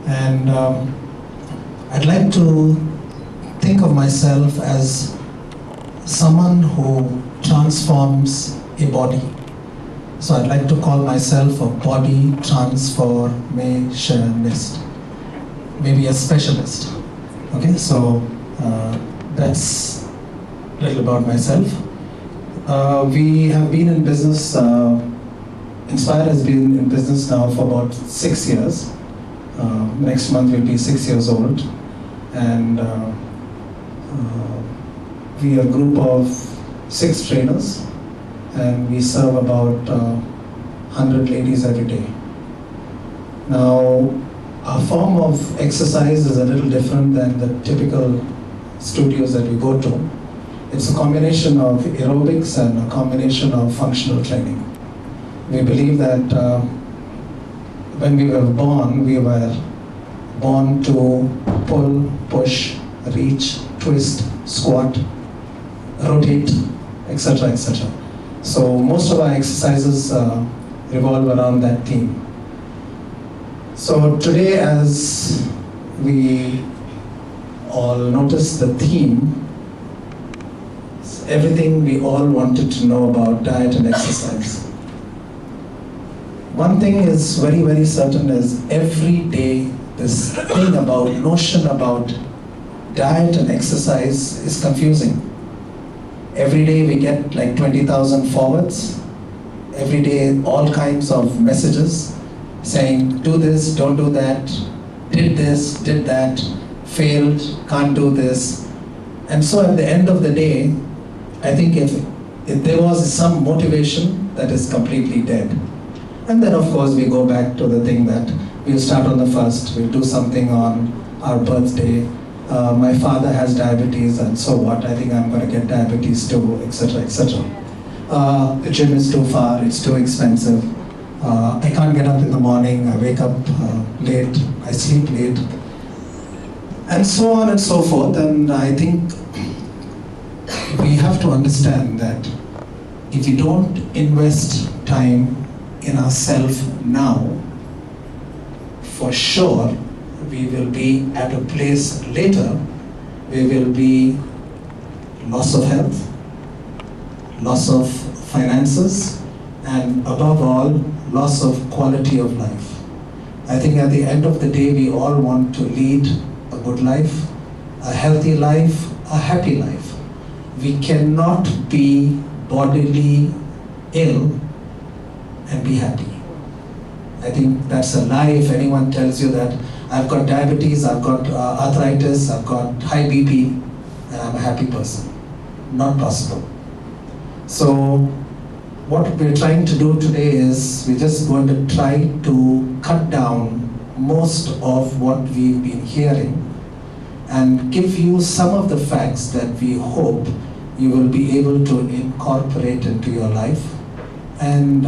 And I'd like to think of myself as someone who transforms a body. So I'd like to call myself a body transformationist, maybe a specialist. Okay, so that's a little about myself. We have been in business, Inspire has been in business now for about 6 years. Next month we'll be 6 years old. And we are a group of 6 trainers, and we serve about 100 ladies every day. Now, our form of exercise is a little different than the typical studios that we go to. It's a combination of aerobics and a combination of functional training. We believe that when we were born to pull, push, reach, twist, squat, rotate, etc., etc. So most of our exercises revolve around that theme. So today, as we all notice the theme, everything we all wanted to know about diet and exercise. One thing is very, very certain is every day this notion about diet and exercise is confusing. Every day we get like 20,000 forwards. Every day all kinds of messages saying do this, don't do that, did this, did that, failed, can't do this. And so at the end of the day, I think if there was some motivation, that is completely dead. And then of course we go back to the thing that we'll start on the 1st, we'll do something on our birthday. My father has diabetes, and so what? I think I'm going to get diabetes too, etc., etc. The gym is too far, it's too expensive. I can't get up in the morning, I wake up late, I sleep late, and so on and so forth. And I think we have to understand that if you don't invest time in ourselves now, for sure we will be at a place later where will be loss of health, loss of finances, and above all, loss of quality of life. I think at the end of the day, we all want to lead a good life, a healthy life, a happy life. We cannot be bodily ill and be happy. I think that's a lie if anyone tells you that I've got diabetes, I've got arthritis, I've got high BP, and I'm a happy person. Not possible. So what we're trying to do today is we're just going to try to cut down most of what we've been hearing and give you some of the facts that we hope you will be able to incorporate into your life and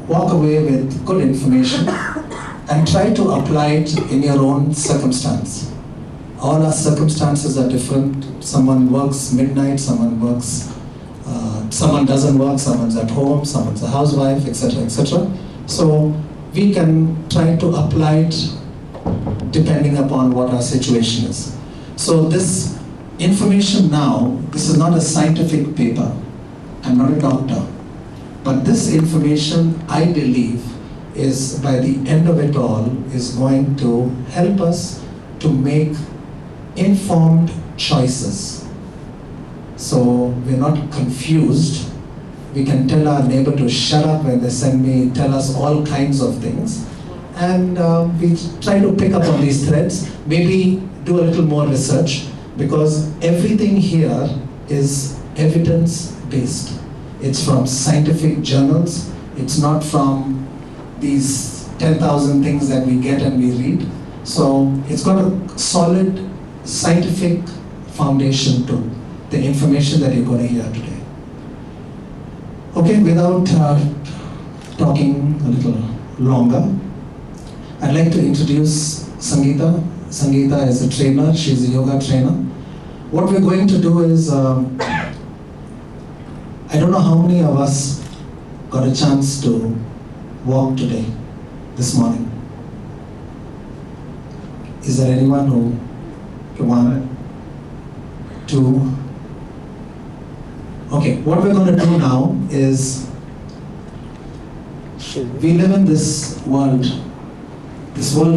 walk away with good information and try to apply it in your own circumstance. All our circumstances are different. Someone works midnight, someone doesn't work, someone's at home, someone's a housewife, etc., etc. So we can try to apply it depending upon what our situation is. So this information now, this is not a scientific paper. I'm not a doctor. But this information, I believe, is by the end of it all, is going to help us to make informed choices. So we're not confused. We can tell our neighbor to shut up when they tell us all kinds of things. And we try to pick up on these threads, maybe do a little more research, because everything here is evidence-based. It's from scientific journals. It's not from these 10,000 things that we get and we read. So it's got a solid scientific foundation to the information that you're going to hear today. Okay, without talking a little longer, I'd like to introduce Sangeeta. Sangeeta is a trainer, she's a yoga trainer. What we're going to do is, I don't know how many of us got a chance to walk today, this morning. Is there anyone who, one, two? Okay, what we're going to do now is, we live in this world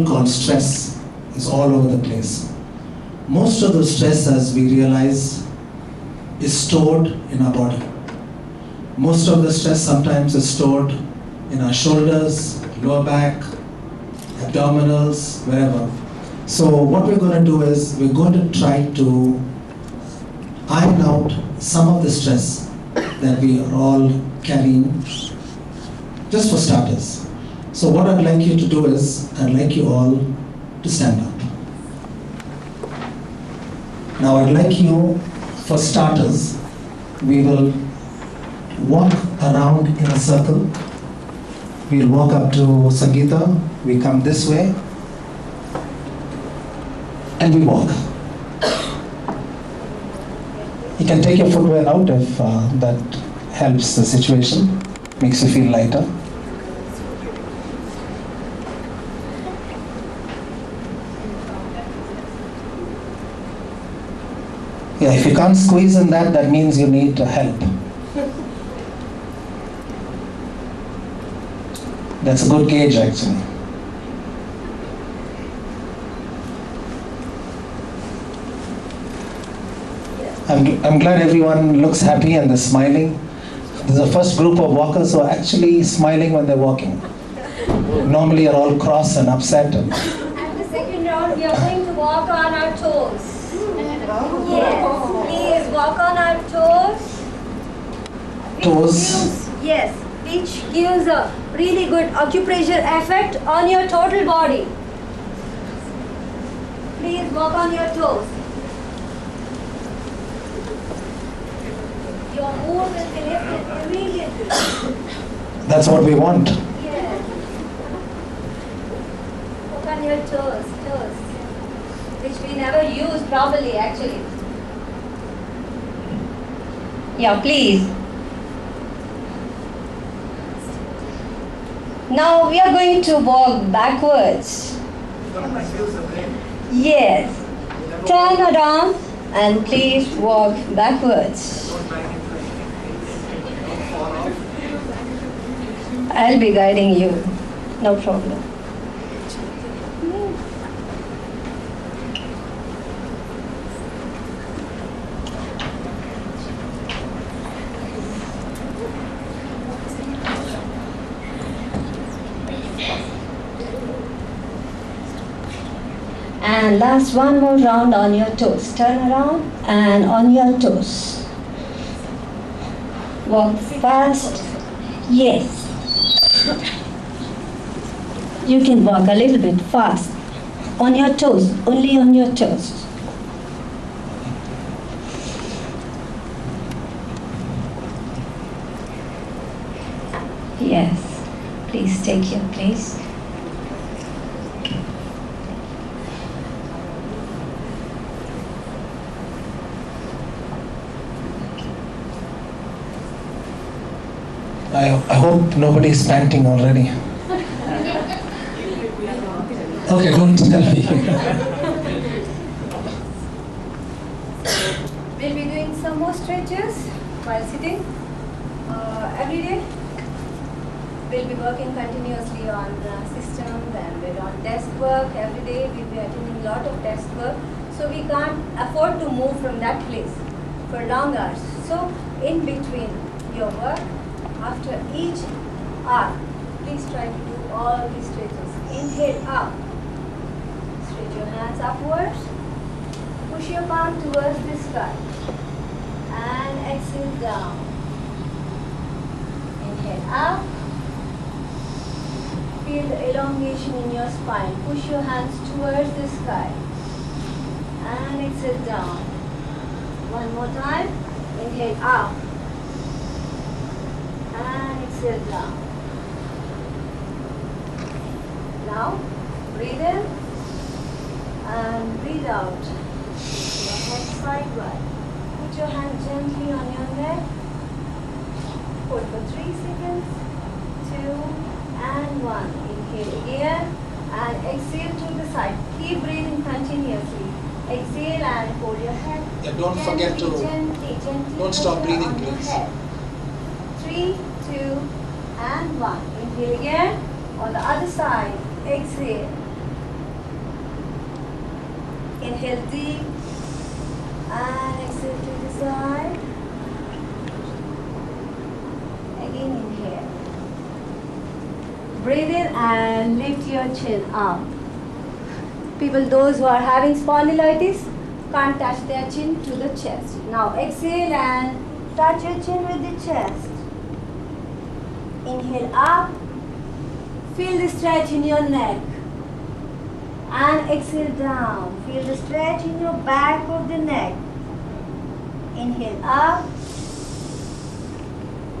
called stress is all over the place. Most of the stress, as we realize, is stored in our body. Most of the stress sometimes is stored in our shoulders, lower back, abdominals, wherever. So what we're going to do is, we're going to try to iron out some of the stress that we are all carrying, just for starters. So what I'd like you to do is, I'd like you all to stand up. Now I'd like you, for starters, we will walk around in a circle. We'll walk up to Sangeeta, we come this way, and we walk. You can take your footwear out if that helps the situation, makes you feel lighter. Yeah, if you can't squeeze in that, that means you need help. That's a good gauge, actually. I'm glad everyone looks happy and they're smiling. This is the first group of walkers who are actually smiling when they're walking. Normally are all cross and upset. And the second round, we are going to walk on our toes. Yes, please walk on our toes. Toes? Yes, which gives a really good acupressure effect on your total body. Please walk on your toes. Your mood will be lifted immediately. That's what we want. Yes. Walk on your toes, which we never use properly actually. Yeah, please. Now we are going to walk backwards. Yes. Turn around and please walk backwards. I'll be guiding you. No problem. And last one more round on your toes. Turn around and on your toes. Walk fast. Yes. You can walk a little bit fast. On your toes. Only on your toes. Yes. Please take your place. I hope nobody is panting already. Okay, don't tell me. We'll be doing some more stretches while sitting every day. We'll be working continuously on systems and we're on desk work. Every day we'll be attending a lot of desk work. So we can't afford to move from that place for long hours. So in between your work, after each hour, please try to do all these stretches. Inhale up. Stretch your hands upwards. Push your palm towards the sky. And exhale down. Inhale up. Feel the elongation in your spine. Push your hands towards the sky. And exhale down. One more time. Inhale up. And exhale down. Now, breathe in and breathe out. Your head sidewise. Put your hand gently on your neck. Hold for 3 seconds. 2 and 1. Inhale again and exhale to the side. Keep breathing continuously. Exhale and hold your head. Yeah, don't forget to. Gently. Don't stop breathing, on your please. head. 3, 2, and 1. Inhale again. On the other side. Exhale. Inhale deep. And exhale to the side. Again inhale. Breathe in and lift your chin up. People, those who are having spondylitis, can't touch their chin to the chest. Now exhale and touch your chin with the chest. Inhale up. Feel the stretch in your neck. And exhale down. Feel the stretch in your back of the neck. Inhale up.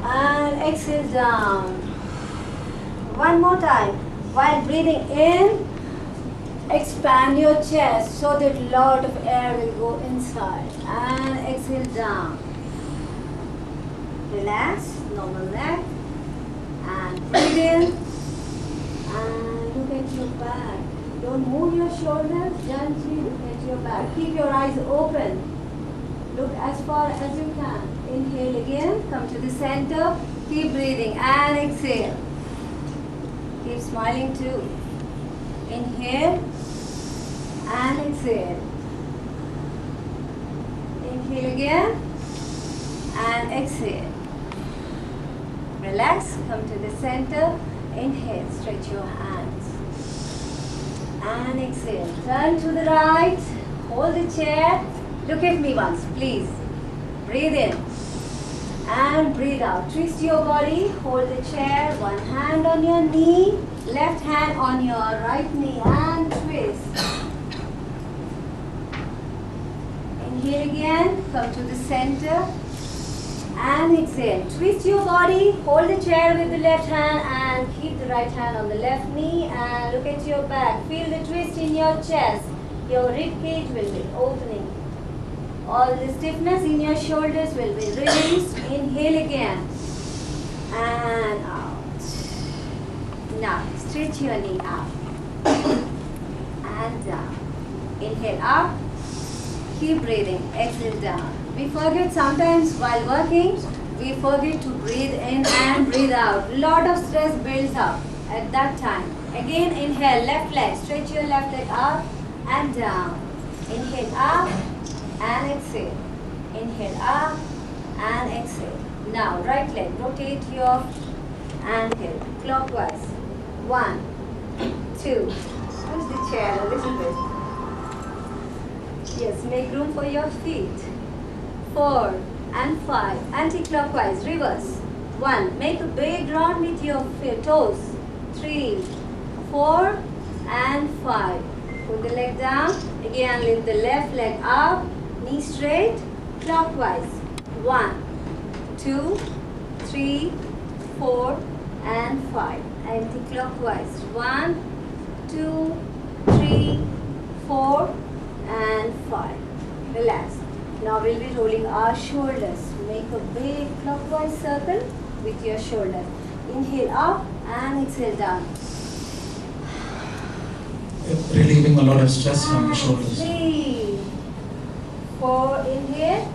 And exhale down. One more time. While breathing in, expand your chest so that a lot of air will go inside. And exhale down. Relax, normal neck. And breathe in. And look at your back. Don't move your shoulders. Gently look at your back. Keep your eyes open. Look as far as you can. Inhale again. Come to the center. Keep breathing. And exhale. Keep smiling too. Inhale. And exhale. Inhale again. And exhale. Relax. Come to the center. Inhale. Stretch your hands. And exhale. Turn to the right. Hold the chair. Look at me once, please. Breathe in. And breathe out. Twist your body. Hold the chair. One hand on your knee. Left hand on your right knee. And twist. Inhale again. Come to the center. And exhale. Twist your body. Hold the chair with the left hand and keep the right hand on the left knee. And look at your back. Feel the twist in your chest. Your rib cage will be opening. All the stiffness in your shoulders will be released. Inhale again. And out. Now, stretch your knee up. And down. Inhale up. Keep breathing. Exhale down. We forget sometimes while working, we forget to breathe in and breathe out. Lot of stress builds up at that time. Again, inhale, left leg. Stretch your left leg up and down. Inhale up and exhale. Inhale up and exhale. Now, right leg. Rotate your ankle clockwise. 1, 2. Push the chair a little bit. Yes, make room for your feet. 4 and 5. Anti-clockwise. Reverse. 1. Make a big round with your toes. 3, 4 and 5. Put the leg down. Again, lift the left leg up. Knee straight. Clockwise. 1, 2, 3, 4 and 5. Anti-clockwise. 1, 2, 3, 4 and 5. Relax. Now we'll be rolling our shoulders. Make a big clockwise circle with your shoulders. Inhale up and exhale down. Relieving a lot of stress from the shoulders. 3, 4, inhale.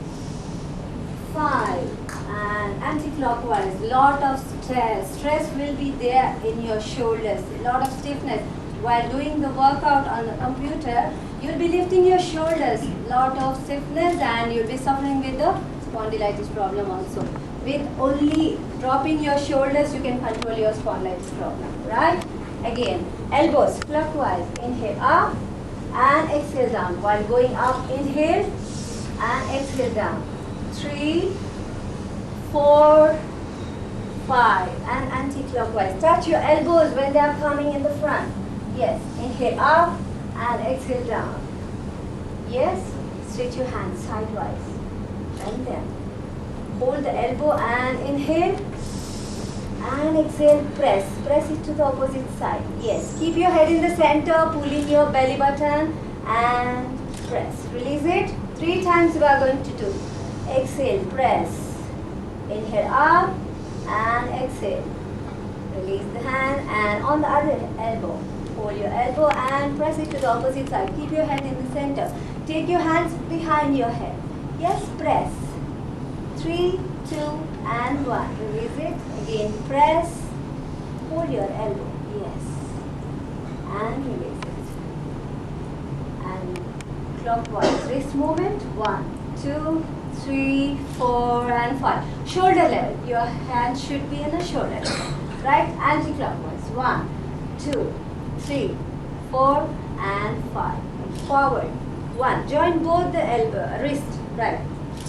5 and anti-clockwise. Lot of stress. Stress will be there in your shoulders. Lot of stiffness. While doing the workout on the computer, you'll be lifting your shoulders. Lot of stiffness and you'll be suffering with the spondylitis problem also. With only dropping your shoulders, you can control your spondylitis problem. Right? Again, elbows clockwise. Inhale up and exhale down. While going up, inhale and exhale down. 3, 4, 5 and anti-clockwise. Touch your elbows when they are coming in the front. Yes. Inhale up and exhale down. Yes. Stretch your hands sidewise. And then hold the elbow and inhale and exhale. Press. Press it to the opposite side. Yes. Keep your head in the center. Pull in your belly button and press. Release it. 3 times we are going to do. Exhale. Press. Inhale up and exhale. Release the hand and on the other elbow. Hold your elbow and press it to the opposite side. Keep your head in the center. Take your hands behind your head. Yes, press. 3, 2, and 1. Release it. Again, press. Hold your elbow. Yes. And release it. And clockwise. Wrist movement. 1, 2, 3, 4, and 5. Shoulder level. Your hand should be in the shoulder level. Right? Anti-clockwise. 1, 2, 3, 4, and 5. Forward. 1. Join both the wrist. Right.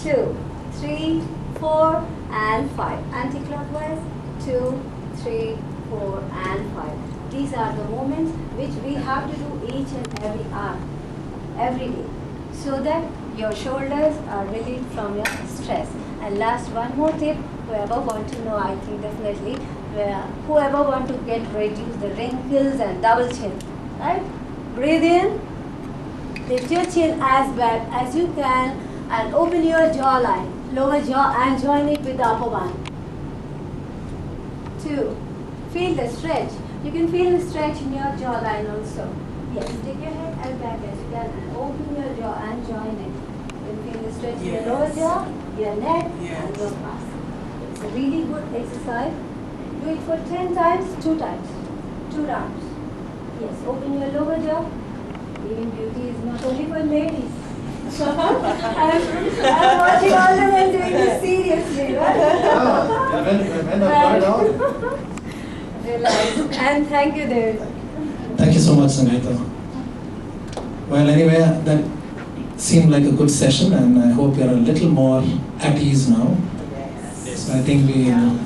2, 3, 4, and 5. Anti-clockwise. 2, 3, 4, and 5. These are the movements which we have to do each and every hour, every day, so that your shoulders are relieved from your stress. And last, one more tip, whoever want to know, I think definitely, whoever want to reduce the wrinkles and double chin, right? Breathe in, lift your chin as back as you can, and open your jawline, lower jaw, and join it with the upper one. 2, feel the stretch. You can feel the stretch in your jawline also. Yes, take your head as back as you can and open your jaw and join it. You can feel the stretch in your lower jaw, your neck, and your past. It's a really good exercise. Do it for 10 times, 2 times, 2 rounds. Yes, open your lower jaw. Even beauty is not only for ladies. I'm watching all the men doing this seriously, right? Relax. And thank you, David. Thank you so much, Sangeeta. Well, anyway, that seemed like a good session, and I hope you're a little more at ease now. Yes. So I think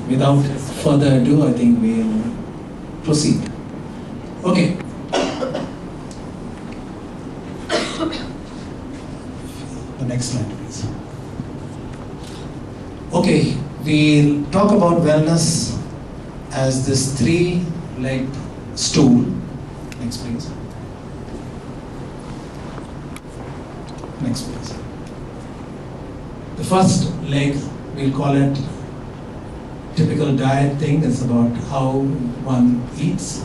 without further ado, I think we'll proceed. Okay. The next slide, please. Okay, we'll talk about wellness as this 3-legged stool. Next, please. Next, please. The first leg, we'll call it typical diet thing. It's about how one eats.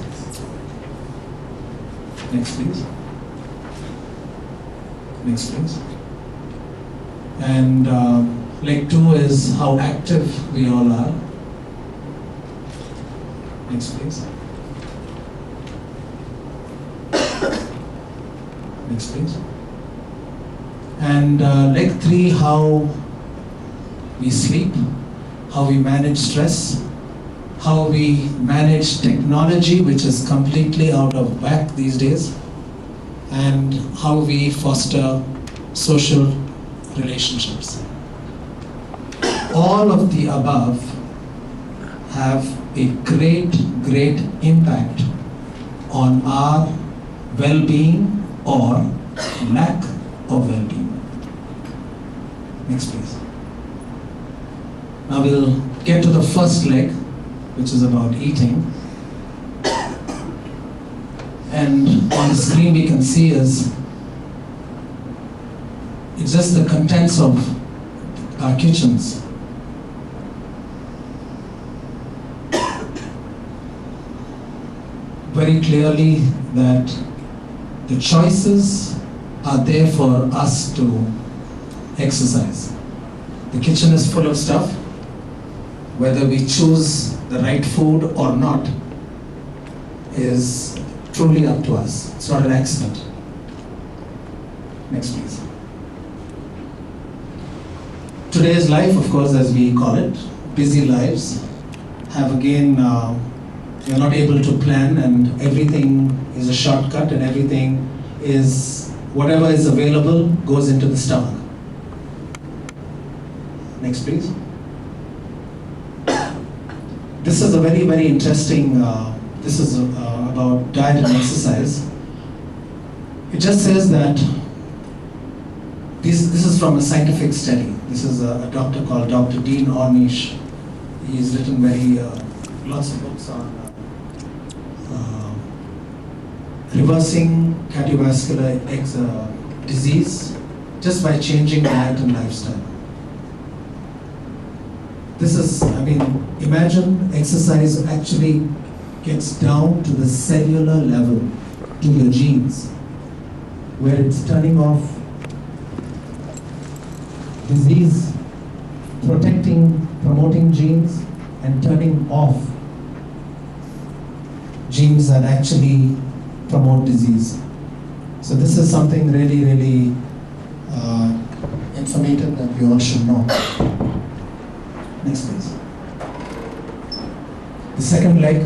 Next, please. Next, please. And leg 2 is how active we all are. Next, please. Next, please. And leg 3, how we sleep, how we manage stress, how we manage technology, which is completely out of whack these days, and how we foster social relationships. All of the above have a great impact on our well-being or lack of well-being. Next, please. Now we'll get to the first leg, which is about eating. And on the screen we can see it's just the contents of our kitchens. Very clearly that the choices are there for us to exercise. The kitchen is full of stuff. Whether we choose the right food or not is truly up to us. It's not an accident. Next, please. Today's life, of course, as we call it, busy lives, have again, you're not able to plan, and everything is a shortcut, and everything is, whatever is available goes into the stomach. Next, please. This is a very interesting, this is about diet and exercise. It just says that, this is from a scientific study. This is a doctor called Dr. Dean Ornish. He's written lots of books on reversing cardiovascular disease just by changing diet and lifestyle. This is, imagine exercise actually gets down to the cellular level to your genes, where it's turning off disease, protecting, promoting genes, and turning off genes that actually promote disease. So this is something really, really informative that we all should know. Next, please. The second leg.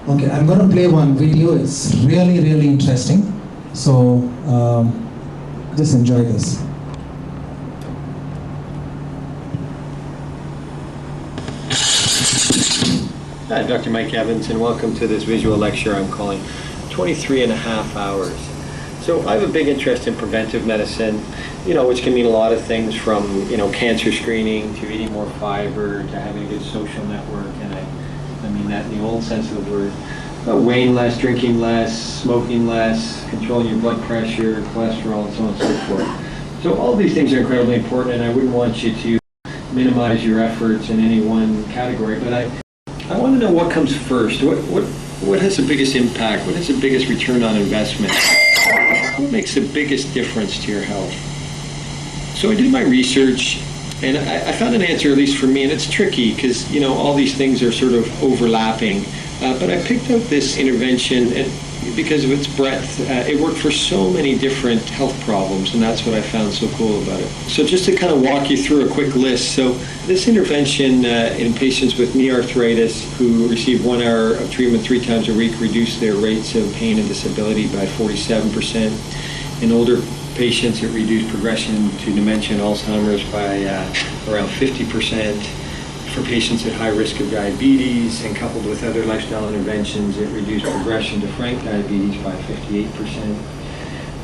Okay, I'm going to play one video. It's really, really interesting. So just enjoy this. Hi, Dr. Mike Evans, and welcome to this visual lecture I'm calling 23 and a half hours. So I have a big interest in preventive medicine, which can mean a lot of things from, cancer screening to eating more fiber to having a good social network, and I mean that in the old sense of the word. Weighing less, drinking less, smoking less, controlling your blood pressure, cholesterol, and so on and so forth. So all these things are incredibly important, and I wouldn't want you to minimize your efforts in any one category, but I want to know what comes first. What has the biggest impact? What has the biggest return on investment? What makes the biggest difference to your health? So I did my research, and I found an answer, at least for me, and it's tricky because all these things are sort of overlapping. But I picked out this intervention because of its breadth. It worked for so many different health problems, and that's what I found so cool about it. So just to kind of walk you through a quick list. So this intervention in patients with knee arthritis who receive 1 hour of treatment 3 times a week reduced their rates of pain and disability by 47%. In older patients, it reduced progression to dementia and Alzheimer's by around 50%. For patients at high risk of diabetes and coupled with other lifestyle interventions, it reduced progression to frank diabetes by 58%.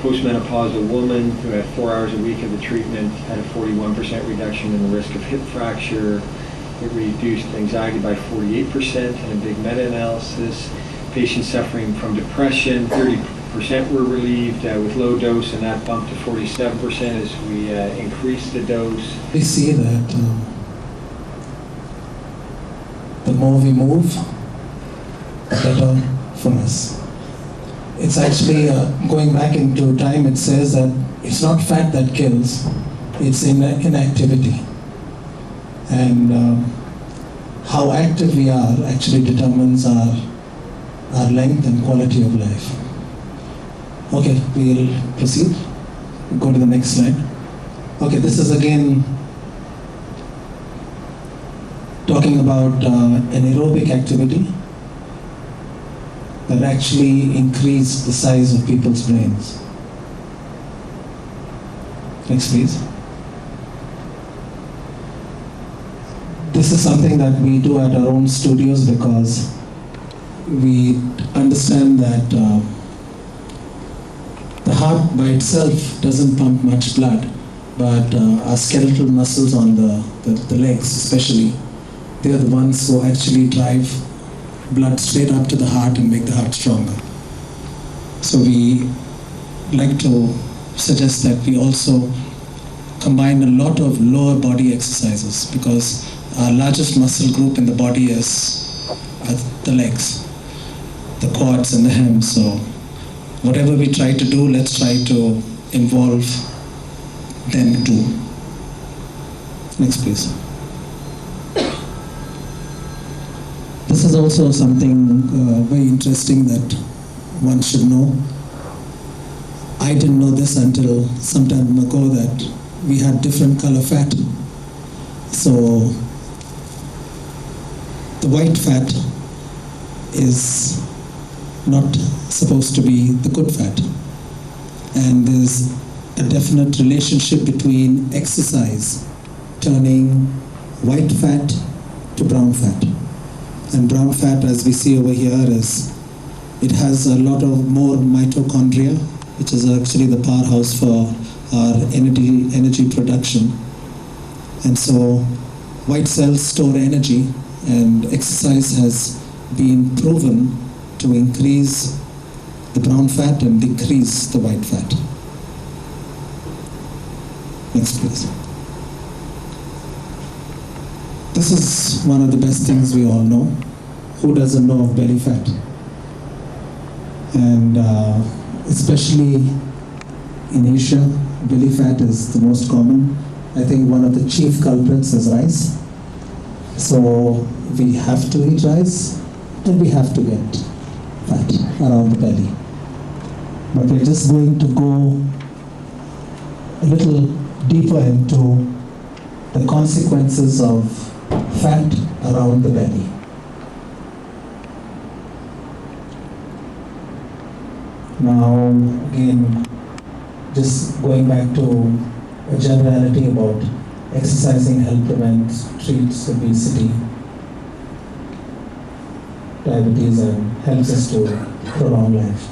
Postmenopausal woman who had 4 hours a week of the treatment had a 41% reduction in the risk of hip fracture. It reduced anxiety by 48% in a big meta-analysis. Patients suffering from depression, 30% were relieved with low dose, and that bumped to 47% as we increased the dose. We see that the more we move, the better for us. It's actually, going back into time, it says that it's not fat that kills, it's inactivity. And how active we are actually determines our length and quality of life. Okay, we'll proceed. Go to the next slide. Okay, this is again talking about an aerobic activity that actually increased the size of people's brains. Next, please. This is something that we do at our own studios because we understand that the heart by itself doesn't pump much blood, but our skeletal muscles on the legs especially, they are the ones who actually drive blood straight up to the heart and make the heart stronger. So we like to suggest that we also combine a lot of lower body exercises because our largest muscle group in the body is the legs, the quads and the hams. So whatever we try to do, let's try to involve them too. Next, please. This is also something very interesting that one should know. I didn't know this until some time ago that we had different color fat. So the white fat is not supposed to be the good fat. And there's a definite relationship between exercise turning white fat to brown fat. And brown fat, as we see over here, it has a lot of more mitochondria, which is actually the powerhouse for our energy production. And so white cells store energy, and exercise has been proven to increase the brown fat and decrease the white fat. Next, please. This is one of the best things we all know. Who doesn't know of belly fat? and especially in Asia, belly fat is the most common. I think one of the chief culprits is rice. So we have to eat rice and we have to get fat around the belly. But we're just going to go a little deeper into the consequences of fat around the belly. Now, again, just going back to a generality about exercising help prevent, treats obesity, diabetes, and helps us to prolong life.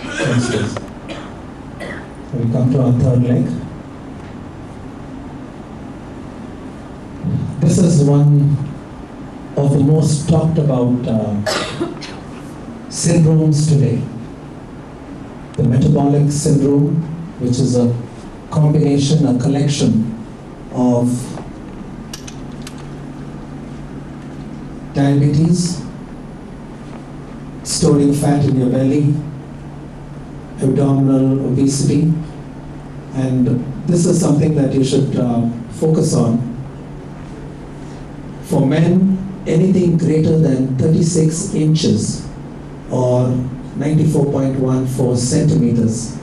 Next please. We come to our third leg. This is one of the most talked about syndromes today. The metabolic syndrome, which is a combination, a collection of diabetes, storing fat in your belly, abdominal obesity, and this is something that you should focus on. For men, anything greater than 36 inches or 94.14 centimeters,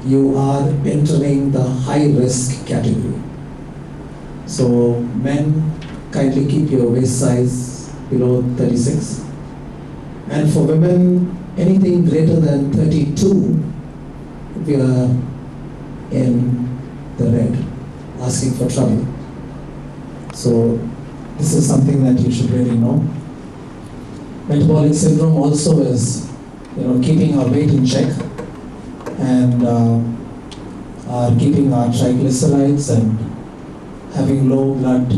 you are entering the high risk category. So men, kindly keep your waist size below 36. And for women, anything greater than 32, we are in the red, asking for trouble. So this is something that you should really know. Metabolic syndrome also is, keeping our weight in check and keeping our triglycerides and having low blood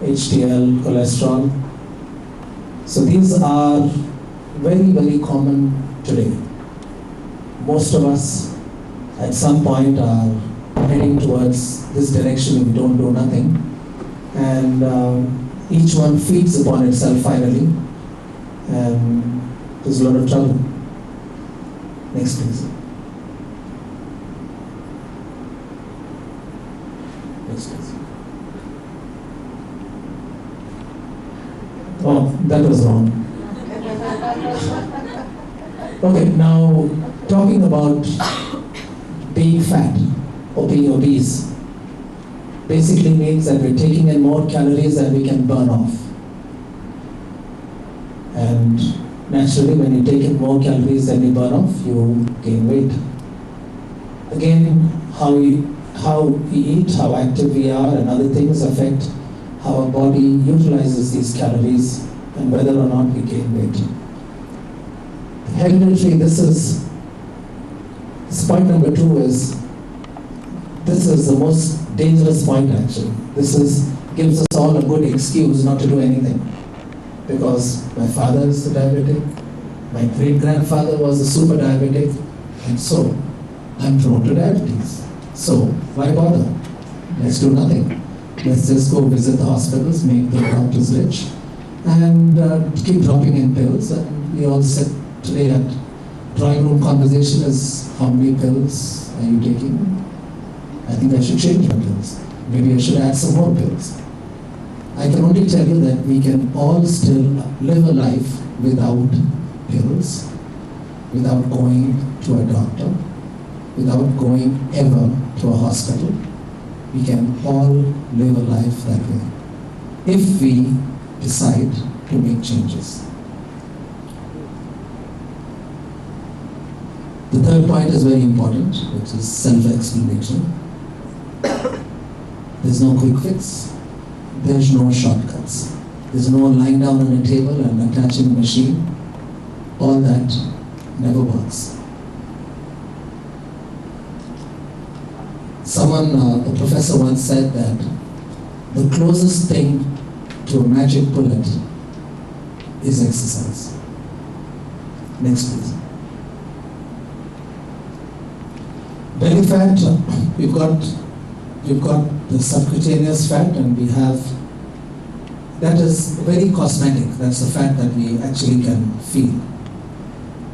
HDL cholesterol. So these are very, very common today. Most of us at some point are heading towards this direction if we don't do nothing. And each one feeds upon itself finally. And there's a lot of trouble. Next please. Next please. Oh, that was wrong. Okay, now talking about being fat or being obese basically means that we're taking in more calories than we can burn off. And naturally, when you take in more calories than you burn off, you gain weight. Again, how we eat, how active we are, and other things affect how our body utilizes these calories and whether or not we gain weight. Hereditary, this point number 2 is, this is the most dangerous point actually. This gives us all a good excuse not to do anything. Because my father is a diabetic, my great-grandfather was a super diabetic, and so I'm prone to diabetes. So why bother? Let's do nothing. Let's just go visit the hospitals, make the doctors rich, and keep dropping in pills. And we all sit today at drawing room conversation is, how many pills are you taking? I think I should change my pills. Maybe I should add some more pills. I can only tell you that we can all still live a life without pills, without going to a doctor, without going ever to a hospital. We can all live a life that way if we decide to make changes. The third point is very important, which is self-explanation. There's no quick fix. There's no shortcuts. There's no lying down on a table and attaching a machine. All that never works. A professor once said that the closest thing to a magic bullet is exercise. Next please. Belly fat, we've got the subcutaneous fat, and we have, that is very cosmetic. That's the fat that we actually can feel.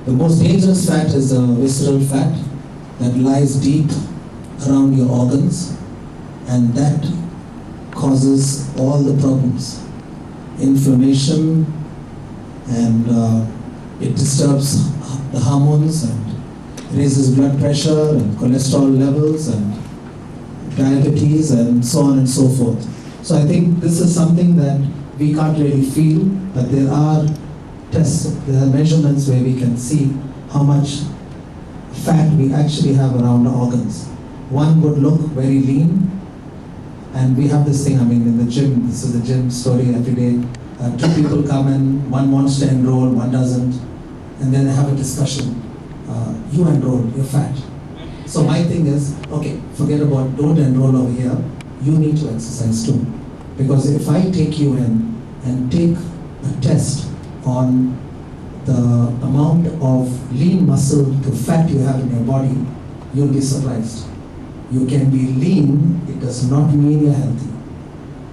The most dangerous fat is the visceral fat that lies deep around your organs, and that causes all the problems. Inflammation, and it disturbs the hormones and raises blood pressure and cholesterol levels and diabetes and so on and so forth. So I think this is something that we can't really feel, but there are tests, there are measurements where we can see how much fat we actually have around our organs. One would look very lean, and we have this thing, I mean, in the gym, this is the gym story every day. Two people come in, one wants to enroll, one doesn't, and then they have a discussion. You enroll, you're fat. So my thing is, okay, forget about don't enroll over here, you need to exercise too. Because if I take you in and take a test on the amount of lean muscle to fat you have in your body, you'll be surprised. You can be lean, it does not mean you're healthy.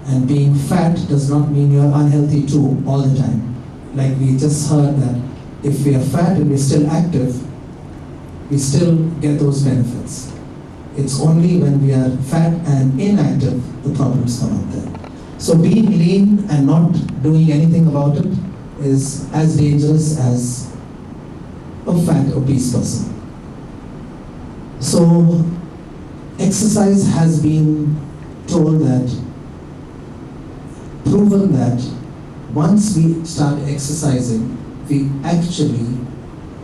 And being fat does not mean you're unhealthy too, all the time. Like we just heard that if we are fat and we're still active, we still get those benefits. It's only when we are fat and inactive, the problems come up there. So being lean and not doing anything about it is as dangerous as a fat, obese person. So exercise has been told that, proven that once we start exercising, we actually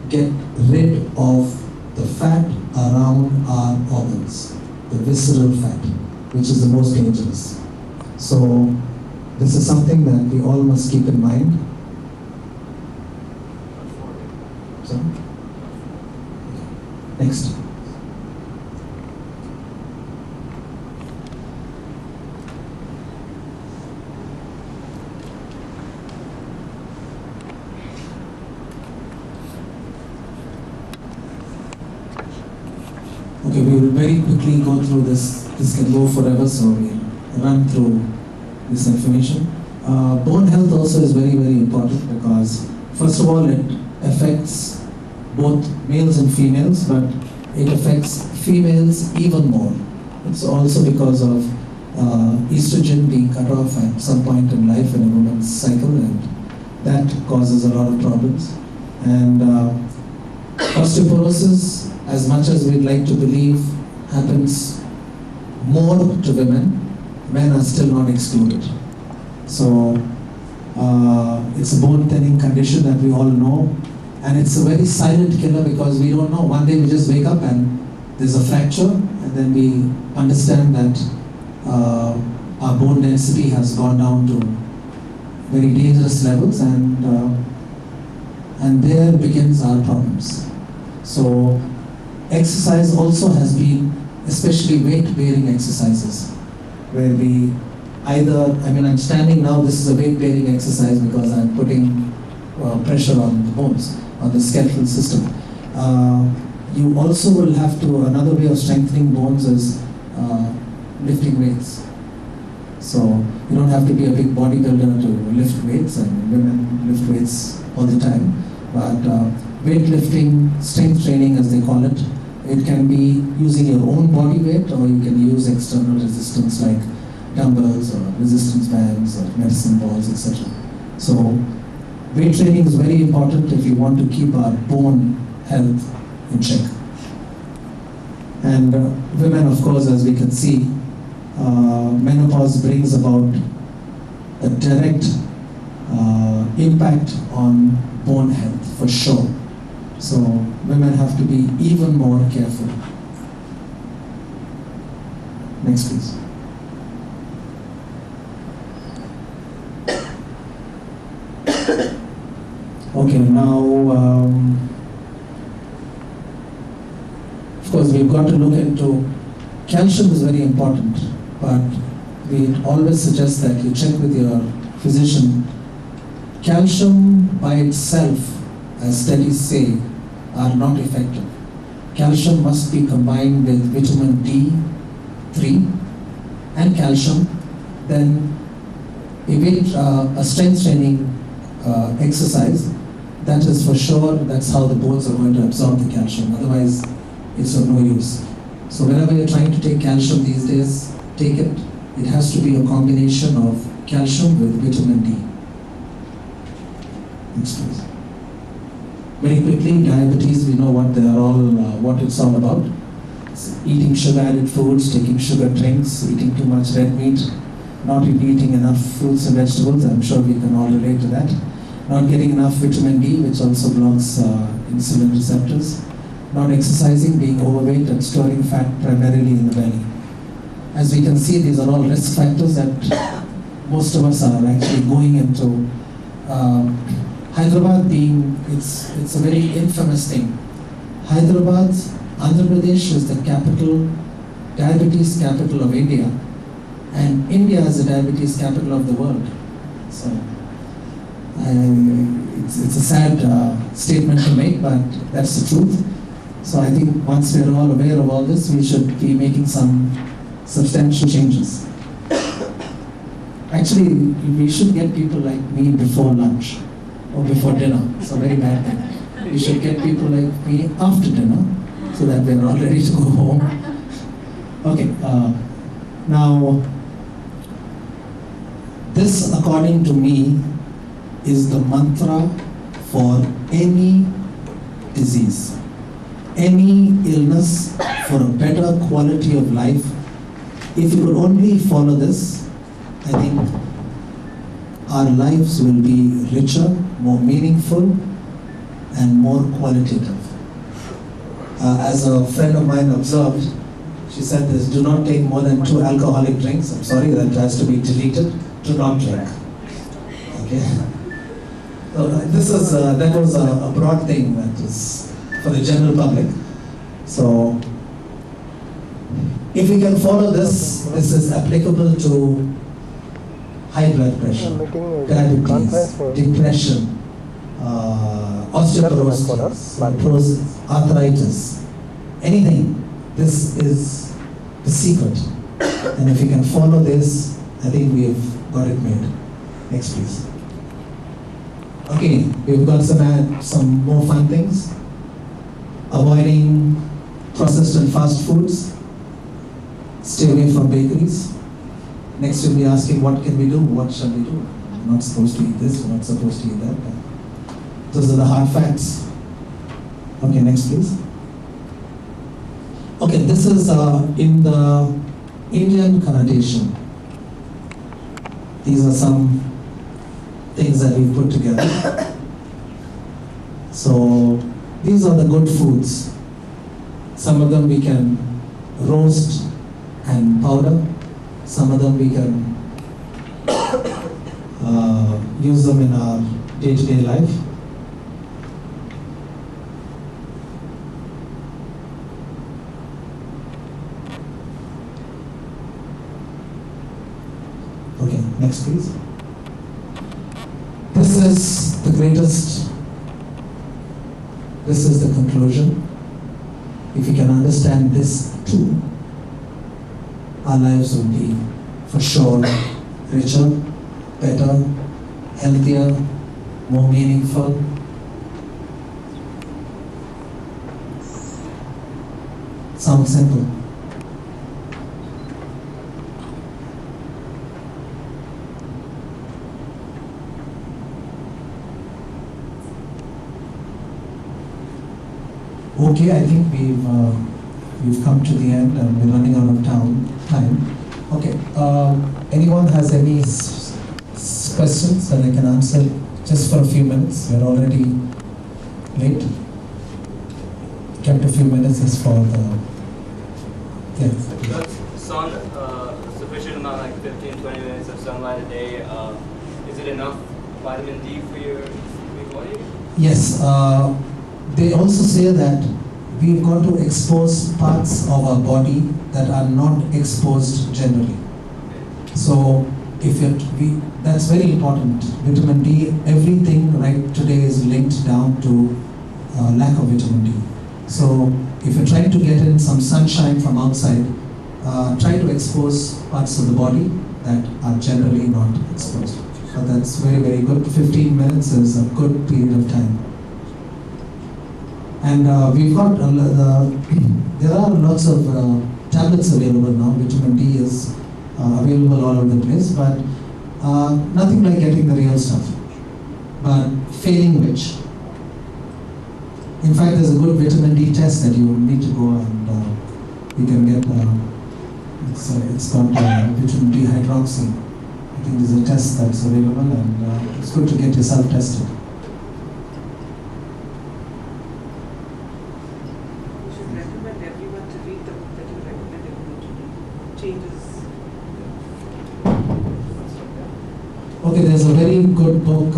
get rid of the fat around our organs, the visceral fat, which is the most dangerous. So this is something that we all must keep in mind. So, next. Okay, we will very quickly go through this. This can go forever, so we'll run through this information. Bone health also is very, very important because, first of all, it affects both males and females, but it affects females even more. It's also because of estrogen being cut off at some point in life in a woman's cycle, and that causes a lot of problems. And osteoporosis, as much as we'd like to believe, happens more to women. Men are still not excluded. So it's a bone thinning condition that we all know, and it's a very silent killer because we don't know. One day we just wake up and there's a fracture, and then we understand that our bone density has gone down to very dangerous levels, and there begins our problems. So exercise also has been, especially weight-bearing exercises, where we either, I mean, I'm standing now, this is a weight-bearing exercise because I'm putting pressure on the bones, on the skeletal system. You also will have to, another way of strengthening bones is lifting weights. So you don't have to be a big bodybuilder to lift weights, and women lift weights all the time. But weightlifting, strength training as they call it, it can be using your own body weight, or you can use external resistance like dumbbells or resistance bands or medicine balls, etc. So weight training is very important if you want to keep our bone health in check. And women, of course, as we can see, menopause brings about a direct impact on bone health for sure. So women have to be even more careful. Next, please. Okay, now, of course, we've got to look into, calcium is very important, but we always suggest that you check with your physician. Calcium by itself, as studies say, are not effective. Calcium must be combined with vitamin D3 and calcium. Then a strength training exercise that is for sure, that's how the bones are going to absorb the calcium. Otherwise, it's of no use. So whenever you're trying to take calcium these days, take it. It has to be a combination of calcium with vitamin D. Next please. Very quickly, diabetes, we know what they are all, what it's all about. It's eating sugar-added foods, taking sugar drinks, eating too much red meat, not eating enough fruits and vegetables. I'm sure we can all relate to that. Not getting enough vitamin D, which also blocks insulin receptors. Not exercising, being overweight, and storing fat primarily in the belly. As we can see, these are all risk factors that most of us are actually going into. Hyderabad being, it's a very infamous thing. Hyderabad, Andhra Pradesh is the capital, diabetes capital of India, and India is the diabetes capital of the world. So, it's a sad statement to make, but that's the truth. So I think once we're all aware of all this, we should be making some substantial changes. Actually, we should get people like me before lunch or before dinner. It's a very bad thing. We should get people like me after dinner so that we're all ready to go home. Okay, now this, according to me, is the mantra for any disease, any illness, for a better quality of life. If you could only follow this, I think our lives will be richer, more meaningful, and more qualitative. As a friend of mine observed, she said this: do not take more than 2 alcoholic drinks. I'm sorry, that has to be deleted. Do not drink. Okay? So that was a broad thing that is for the general public. So if we can follow this, this is applicable to high blood pressure, diabetes, depression, osteoporosis, arthritis, anything. This is the secret. And if we can follow this, I think we have got it made. Next please. Okay, we've got some more fun things. Avoiding processed and fast foods. Stay away from bakeries. Next we'll be asking, what can we do? What shall we do? We're not supposed to eat this, we're not supposed to eat that. Those are the hard facts. Okay, next please. Okay, this is in the Indian connotation. These are some things that we put together. So these are the good foods. Some of them we can roast and powder. Some of them we can use them in our day-to-day life. Okay, next please. This is the greatest, this is the conclusion. If we can understand this too, our lives will be for sure richer, better, healthier, more meaningful. Sounds simple. Okay, I think we've come to the end and we're running out of time. Okay, anyone has any questions that I can answer just for a few minutes? We're already late. Kept a few minutes just for the... Yes. Does sun, sufficient amount, like 15-20 minutes of sunlight a day, is it enough vitamin D for your body? Yes. They also say that we've got to expose parts of our body that are not exposed generally. So if that's very important. Vitamin D, everything right today is linked down to lack of vitamin D. So if you're trying to get in some sunshine from outside, try to expose parts of the body that are generally not exposed. So that's very, very good. 15 minutes is a good period of time. And we've got, there are lots of tablets available now. Vitamin D is available all over the place, but nothing like getting the real stuff. But failing which, in fact, there's a good vitamin D test that you need to go and you can get. It's called vitamin D hydroxy. I think there's a test that's available, and it's good to get yourself tested. You should recommend everyone to read the book that you recommend everyone to read. Changes. Okay, there's a very good book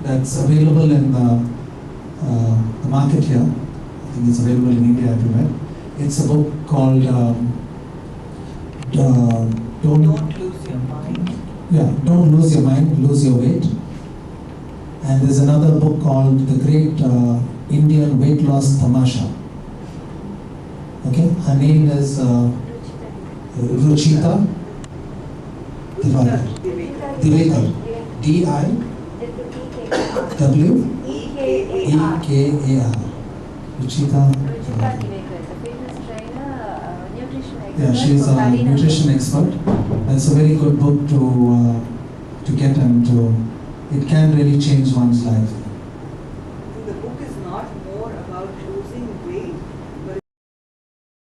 that's available in the market here. I think it's available in India everywhere. It's a book called Don't lose your mind. Yeah, Don't Lose Your Mind, Lose Your Weight. And there's another book called The Great Indian Weight Loss Tamasha. Okay, her name is Ruchita Divekar. D-I-W-E-K-A-R. Ruchita. Ruchita Divekar is a famous trainer, nutrition expert. Yeah, she's for a Karina. nutrition expert. That's a very good book to get, and it can really change one's life.